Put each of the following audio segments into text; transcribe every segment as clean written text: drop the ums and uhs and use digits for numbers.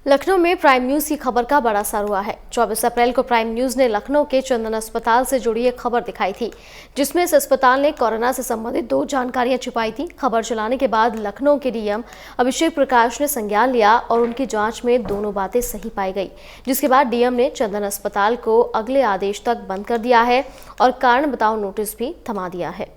लखनऊ में prime news की खबर का बड़ा असर हुआ है। 24 अप्रैल को प्राइम न्यूज ने लखनऊ के चंदन अस्पताल से जुड़ी एक खबर दिखाई थी, जिसमें इस अस्पताल ने कोरोना से संबंधित 2 जानकारियां छिपाई थी। खबर चलाने के बाद लखनऊ के डीएम अभिषेक प्रकाश ने संज्ञान लिया और उनकी जांच में दोनों बातें सही पाई गई, जिसके बाद डीएम ने चंदन अस्पताल को अगले आदेश तक बंद कर दिया है और कारण बताओ नोटिस भी थमा दिया है।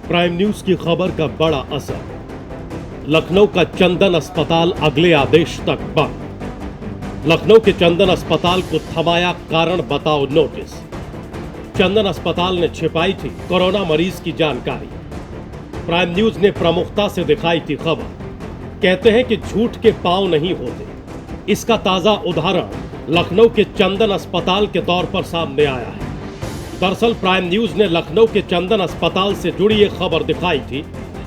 प्राइम न्यूज की खबर का बड़ा असर। लखनऊ का चंदन अस्पताल अगले आदेश तक बंद। लखनऊ के चंदन अस्पताल को थमाया कारण बताओ नोटिस। चंदन अस्पताल ने छिपाई थी कोरोना मरीज की जानकारी। प्राइम न्यूज ने प्रमुखता से दिखाई थी खबर। कहते हैं कि झूठ के पांव नहीं होते। इसका ताजा उदाहरण लखनऊ के चंदन अस्पताल के तौर पर सामने आया है। दरअसल प्राइम न्यूज ने लखनऊ के चंदन अस्पताल से जुड़ी एक खबर दिखाई थी,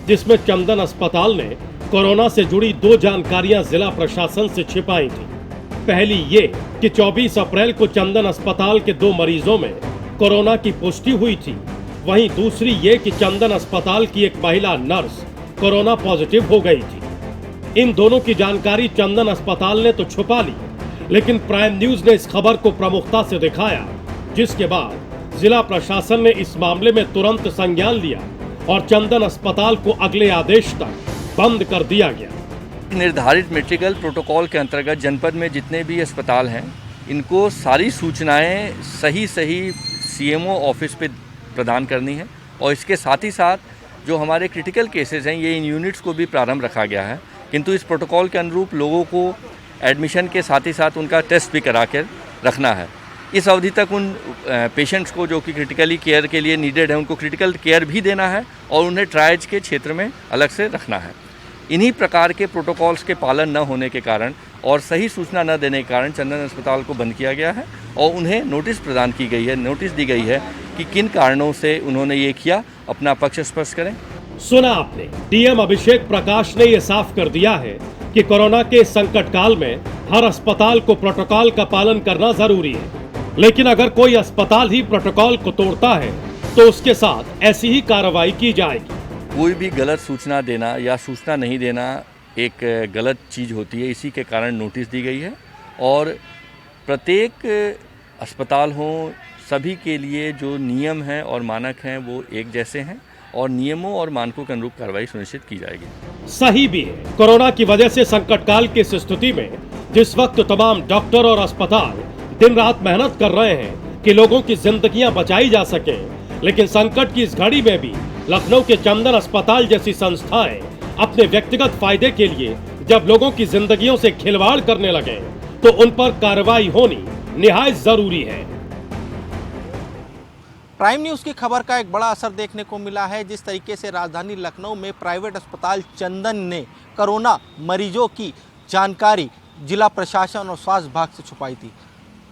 जिसमें चंदन अस्पताल ने कोरोना से जुड़ी 2 जानकारियां जिला प्रशासन से छिपाई थी। पहली ये कि 24 अप्रैल को चंदन अस्पताल के 2 मरीजों में कोरोना की पुष्टि हुई थी। वहीं दूसरी ये कि चंदन अस्पताल की एक महिला नर्स कोरोना पॉजिटिव हो गई थी। इन दोनों की जानकारी चंदन अस्पताल ने तो छुपा ली, लेकिन प्राइम न्यूज ने इस खबर को प्रमुखता से दिखाया, जिसके बाद जिला प्रशासन ने इस मामले में तुरंत संज्ञान लिया और चंदन अस्पताल को अगले आदेश तक बंद कर दिया गया। निर्धारित मेडिकल प्रोटोकॉल के अंतर्गत जनपद में जितने भी अस्पताल हैं, इनको सारी सूचनाएं सही सीएमओ ऑफिस पे प्रदान करनी है और इसके साथ ही साथ जो हमारे क्रिटिकल केसेस हैं, ये इन यूनिट्स को भी प्रारंभ रखा गया है, किंतु इस प्रोटोकॉल के अनुरूप लोगों को एडमिशन के साथ ही साथ उनका टेस्ट भी करा कर रखना है। इस अवधि तक उन पेशेंट्स को जो कि क्रिटिकली केयर के लिए नीडेड है, उनको क्रिटिकल केयर भी देना है और उन्हें ट्रायज के क्षेत्र में अलग से रखना है। इन्हीं प्रकार के प्रोटोकॉल्स के पालन न होने के कारण और सही सूचना न देने के कारण चंदन अस्पताल को बंद किया गया है और उन्हें नोटिस प्रदान की गई है, नोटिस दी गई है कि किन कारणों से उन्होंने ये किया, अपना पक्ष स्पष्ट करें। सुना आपने, डीएम अभिषेक प्रकाश ने यह साफ कर दिया है कि कोरोना के संकट काल में हर अस्पताल को प्रोटोकॉल का पालन करना जरूरी है, लेकिन अगर कोई अस्पताल ही प्रोटोकॉल को तोड़ता है तो उसके साथ ऐसी ही कार्रवाई की जाएगी। कोई भी गलत सूचना देना या सूचना नहीं देना एक गलत चीज़ होती है, इसी के कारण नोटिस दी गई है और प्रत्येक अस्पताल हो, सभी के लिए जो नियम हैं और मानक हैं वो एक जैसे हैं और नियमों और मानकों के अनुरूप कार्रवाई सुनिश्चित की जाएगी। सही भी है, कोरोना की वजह से संकट काल की इस स्थिति में जिस वक्त तमाम डॉक्टर और अस्पताल दिन रात मेहनत कर रहे हैं कि लोगों की जिंदगियां बचाई जा सकें, लेकिन संकट की इस घड़ी में भी लखनऊ के चंदन अस्पताल जैसी संस्थाएं अपने व्यक्तिगत फायदे के लिए जब लोगों की जिंदगियों से खिलवाड़ करने लगे तो उन पर कार्रवाई होनी निहायत जरूरी है। प्राइम न्यूज़ की खबर का एक बड़ा असर देखने को मिला है। जिस तरीके से राजधानी लखनऊ में प्राइवेट अस्पताल चंदन ने कोरोना मरीजों की जानकारी जिला प्रशासन और स्वास्थ्य विभाग से छुपाई थी।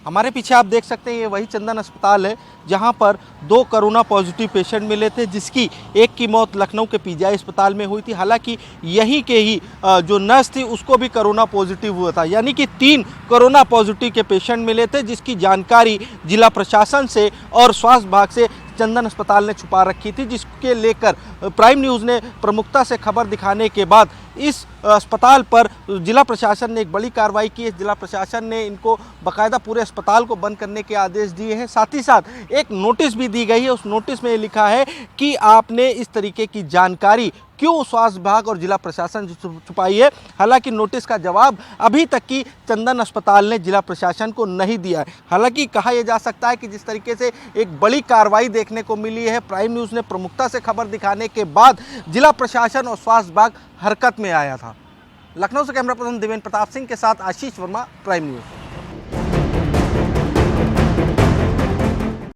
हमारे पीछे आप देख सकते हैं, ये वही चंदन अस्पताल है जहां पर 2 कोरोना पॉजिटिव पेशेंट मिले थे, जिसकी एक की मौत लखनऊ के पीजीआई अस्पताल में हुई थी। हालांकि यहीं के ही जो नर्स थी उसको भी कोरोना पॉजिटिव हुआ था, यानी कि 3 कोरोना पॉजिटिव के पेशेंट मिले थे, जिसकी जानकारी जिला प्रशासन से और स्वास्थ्य विभाग से चंदन अस्पताल ने छुपा रखी थी, जिसके लेकर प्राइम न्यूज़ ने प्रमुखता से खबर दिखाने के बाद इस अस्पताल पर जिला प्रशासन ने एक बड़ी कार्रवाई की है। जिला प्रशासन ने इनको बाकायदा पूरे अस्पताल को बंद करने के आदेश दिए हैं। साथ ही साथ एक नोटिस भी दी गई है। उस नोटिस में लिखा है कि आपने इस तरीके की जानकारी क्यों स्वास्थ्य विभाग और जिला प्रशासन छुपाई है। हालांकि नोटिस का जवाब अभी तक की चंदन अस्पताल ने जिला प्रशासन को नहीं दिया है। हालांकि कहा यह जा सकता है कि जिस तरीके से एक बड़ी कार्रवाई देखने को मिली है, प्राइम न्यूज़ ने प्रमुखता से खबर दिखाने के बाद जिला प्रशासन और स्वास्थ्य विभाग हरकत में आया था। लखनऊ से कैमरा पर्सन देवेंद्र प्रताप सिंह के साथ आशीष वर्मा, प्राइम न्यूज़।